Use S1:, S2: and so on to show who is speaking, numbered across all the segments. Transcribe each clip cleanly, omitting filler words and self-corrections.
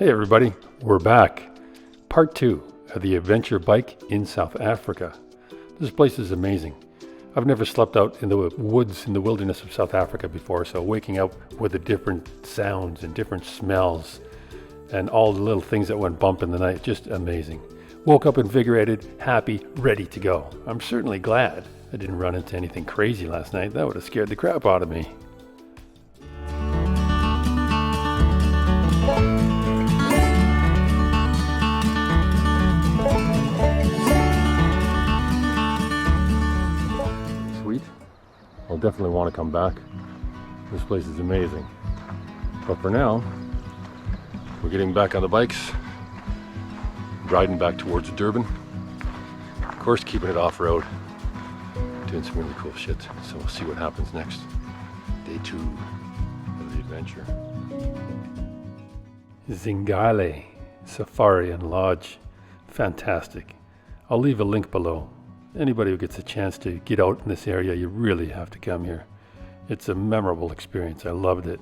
S1: Hey everybody, we're back. Part 2 of the adventure bike in South Africa. This place is amazing. I've never slept out in the woods in the wilderness of South Africa before, so waking up with the different sounds and different smells and all the little things that went bump in the night, just amazing. Woke up invigorated, happy, ready to go. I'm certainly glad I didn't run into anything crazy last night. That would have scared the crap out of me. I'll definitely want to come back. This place is amazing. But for now, we're getting back on the bikes, riding back towards Durban. Of course, keeping it off-road, doing some really cool shit. So we'll see what happens next. Day 2 of the adventure. Zingale Safari and Lodge. Fantastic. I'll leave a link below. Anybody who gets a chance to get out in this area, you really have to come here. It's a memorable experience. I loved it.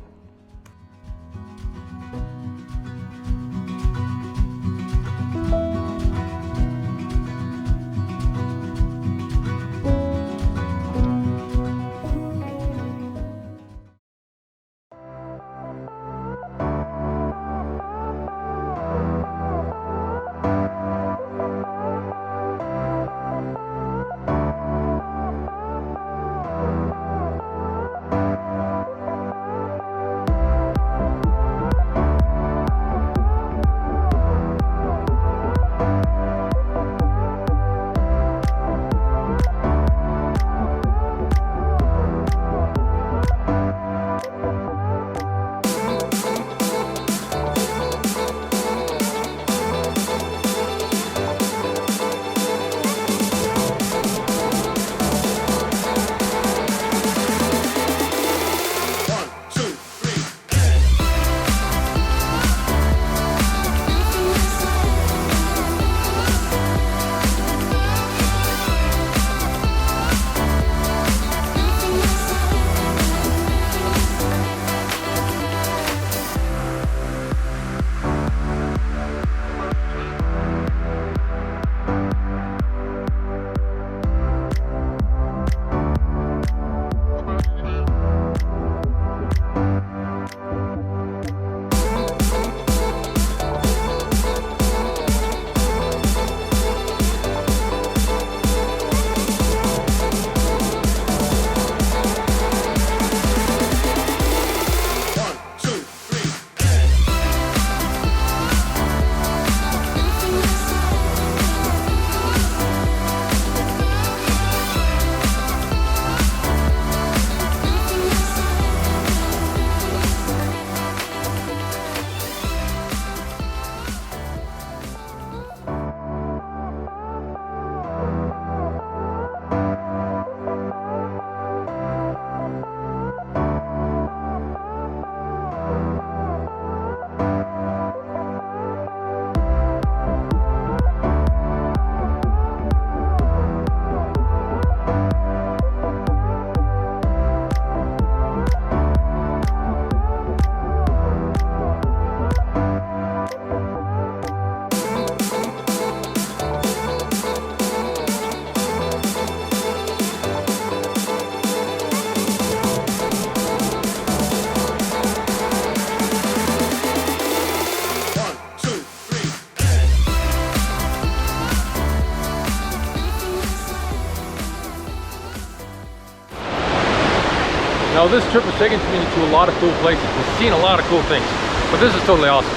S1: Now this trip has taken me to a lot of cool places. We've seen a lot of cool things, but this is totally awesome.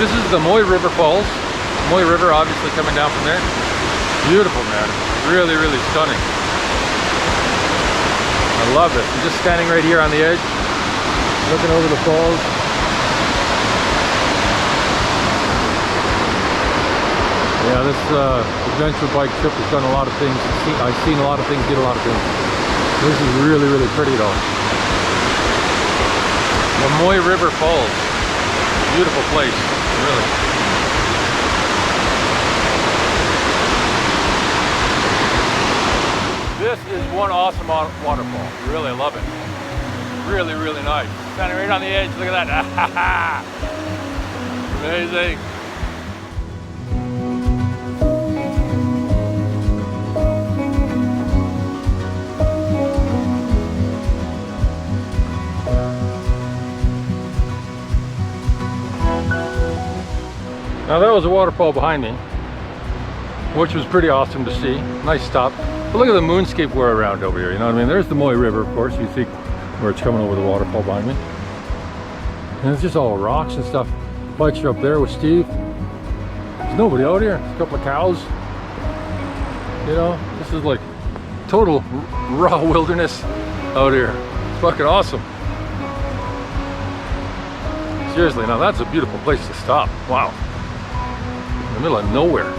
S1: This is the Mooi River Falls. Mooi River obviously coming down from there. Beautiful, man. Really, really stunning. I love it. I'm just standing right here on the edge, looking over the falls. Yeah, this adventure bike trip has done a lot of things. I've seen a lot of things, did a lot of things. This is really, really pretty though. The Mooi River Falls. Beautiful place, really. This is one awesome waterfall. Really love it. Really, really nice. Standing right on the edge. Look at that. Amazing. Now that was a waterfall behind me, which was pretty awesome to see. Nice stop. But look at the moonscape we're around over here, you know what I mean? There's the Moy River, of course, you see where it's coming over the waterfall behind me. And it's just all rocks and stuff. Bikes are up there with Steve. There's nobody out here. There's a couple of cows. You know, this is like total raw wilderness out here. It's fucking awesome. Seriously, now that's a beautiful place to stop. Wow. In the middle of nowhere.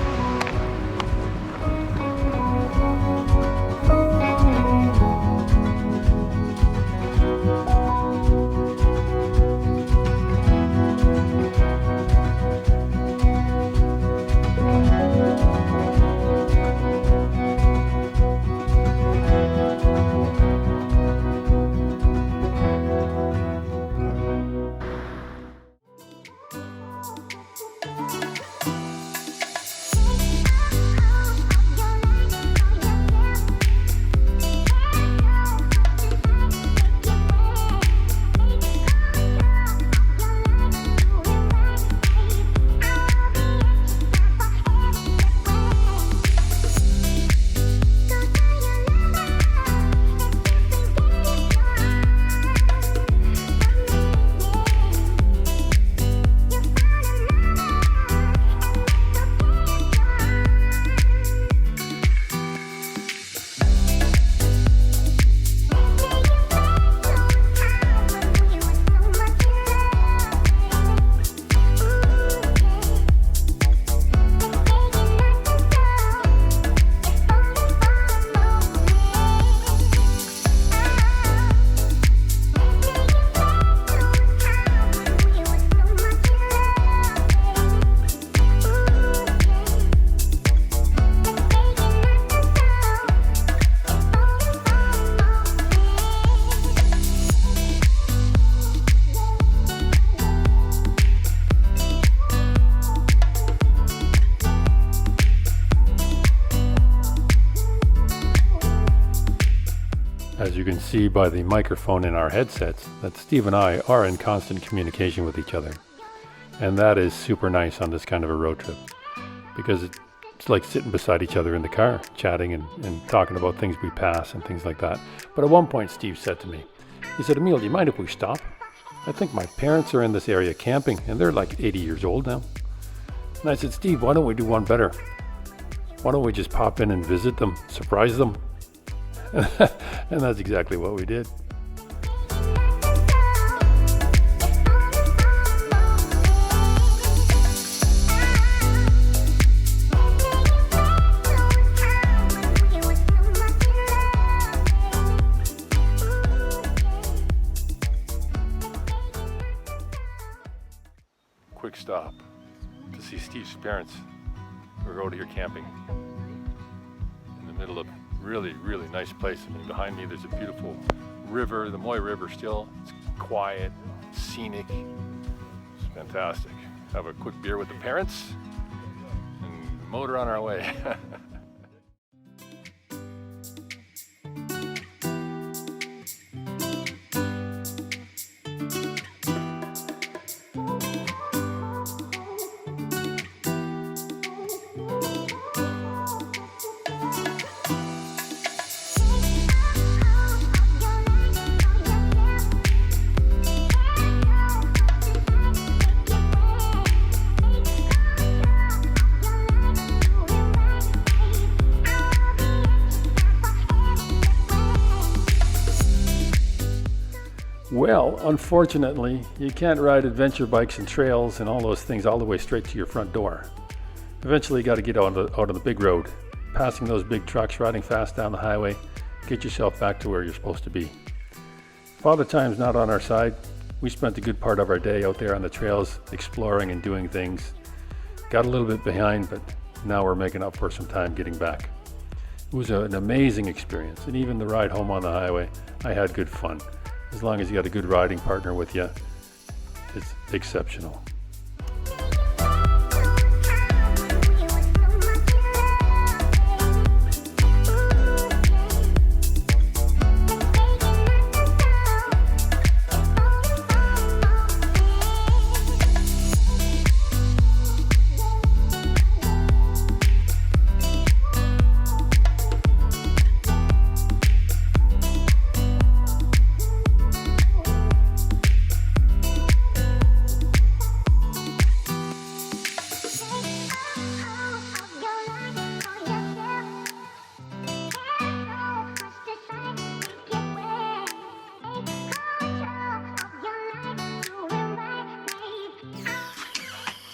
S1: As you can see by the microphone in our headsets, that Steve and I are in constant communication with each other. And that is super nice on this kind of a road trip, because it's like sitting beside each other in the car, chatting and talking about things we pass and things like that. But at one point Steve said to me, he said, "Emil, do you mind if we stop? I think my parents are in this area camping and they're like 80 years old now." And I said, "Steve, why don't we do one better? Why don't we just pop in and visit them, surprise them?" And that's exactly what we did. Quick stop to see Steve's parents. We're out here camping in the middle of really nice place. I mean, behind me there's a beautiful river, the Moy River still. It's quiet, scenic. It's fantastic. Have a quick beer with the parents and motor on our way. Well, unfortunately, you can't ride adventure bikes and trails and all those things all the way straight to your front door. Eventually, you got to get out on the big road, passing those big trucks, riding fast down the highway, get yourself back to where you're supposed to be. Father Time's not on our side. We spent a good part of our day out there on the trails, exploring and doing things. Got a little bit behind, but now we're making up for some time getting back. It was an amazing experience, and even the ride home on the highway, I had good fun. As long as you got a good riding partner with you, it's exceptional.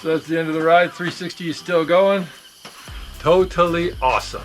S1: So that's the end of the ride. 360 is still going. Totally awesome.